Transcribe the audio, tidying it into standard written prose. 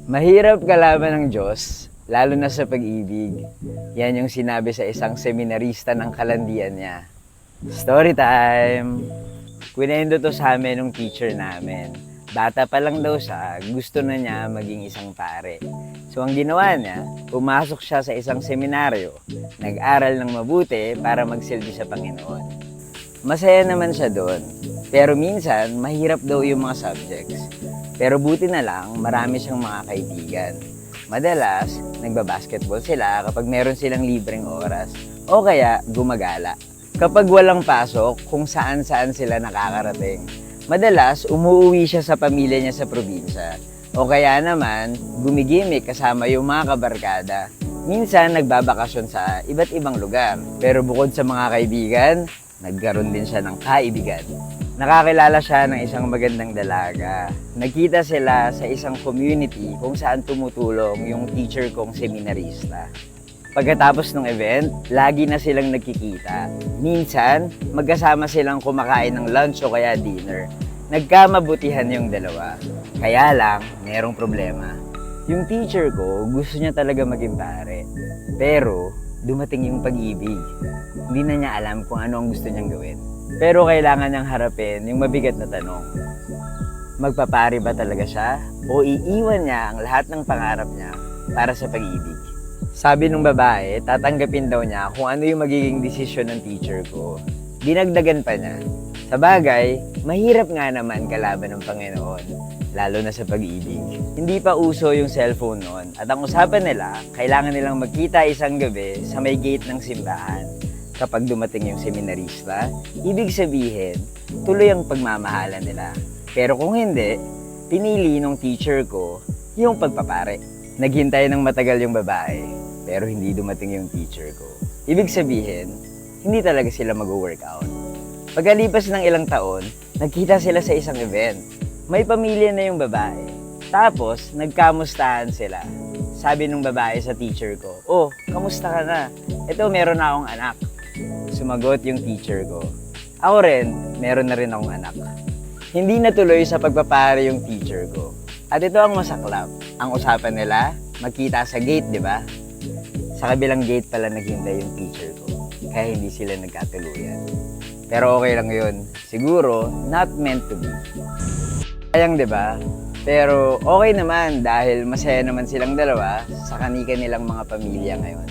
Mahirap kalaban ng Diyos, lalo na sa pag-ibig. Yan yung sinabi sa isang seminarista ng kalandian niya. Story time! Kwento to sa amin ng teacher namin. Bata pa lang daw siya, gusto na niya maging isang pare. So ang ginawa niya, pumasok siya sa isang seminaryo, nag-aral ng mabuti para magsilbi sa Panginoon. Masaya naman siya doon, pero minsan mahirap daw yung mga subjects. Pero buti na lang, marami siyang mga kaibigan. Madalas, nagbabasketball sila kapag meron silang libreng oras o kaya gumagala. Kapag walang pasok, kung saan-saan sila nakakarating. Madalas, umuwi siya sa pamilya niya sa probinsya. O kaya naman, gumigimik kasama yung mga kabarkada. Minsan, nagbabakasyon sa iba't ibang lugar. Pero bukod sa mga kaibigan, nagkaroon din siya ng kaibigan. Nakakilala siya ng isang magandang dalaga. Nagkita sila sa isang community kung saan tumutulong yung teacher kong seminarista. Pagkatapos ng event, lagi na silang nagkikita. Minsan, magkasama silang kumakain ng lunch o kaya dinner. Nagkamabutihan yung dalawa. Kaya lang, merong problema. Yung teacher ko, gusto niya talaga maging pare. Pero, dumating yung pag-ibig. Hindi na niya alam kung ano ang gusto niyang gawin. Pero kailangan niyang harapin yung mabigat na tanong. Magpapari ba talaga siya? O iiwan niya ang lahat ng pangarap niya para sa pag-ibig? Sabi nung babae, tatanggapin daw niya kung ano yung magiging desisyon ng teacher ko. Dinagdagan pa niya. Sa bagay, mahirap nga naman kalaban ng Panginoon, lalo na sa pag-ibig. Hindi pa uso yung cellphone noon at ang usapan nila, kailangan nilang magkita isang gabi sa may gate ng simbahan. Kapag dumating yung seminarista, ibig sabihin, tuloy ang pagmamahalan nila. Pero kung hindi, pinili nung teacher ko yung pagpapare. Naghintay ng matagal yung babae, pero hindi dumating yung teacher ko. Ibig sabihin, hindi talaga sila mag-workout. Pagkalipas ng ilang taon, nagkita sila sa isang event. May pamilya na yung babae. Tapos, nagkamustahan sila. Sabi nung babae sa teacher ko, "Oh, kamusta ka na? Ito, meron na akong anak." Sumagot yung teacher ko, "Ako rin, meron na rin akong anak." Hindi natuloy sa pagpapare yung teacher ko. At ito ang masaklap. Ang usapan nila, magkita sa gate, di ba? Sa kabilang gate pala naghintay yung teacher ko. Kaya hindi sila nagkatuluyan. Pero okay lang yun. Siguro, not meant to be. Sayang, di ba? Pero okay naman dahil masaya naman silang dalawa sa kanika nilang mga pamilya ngayon.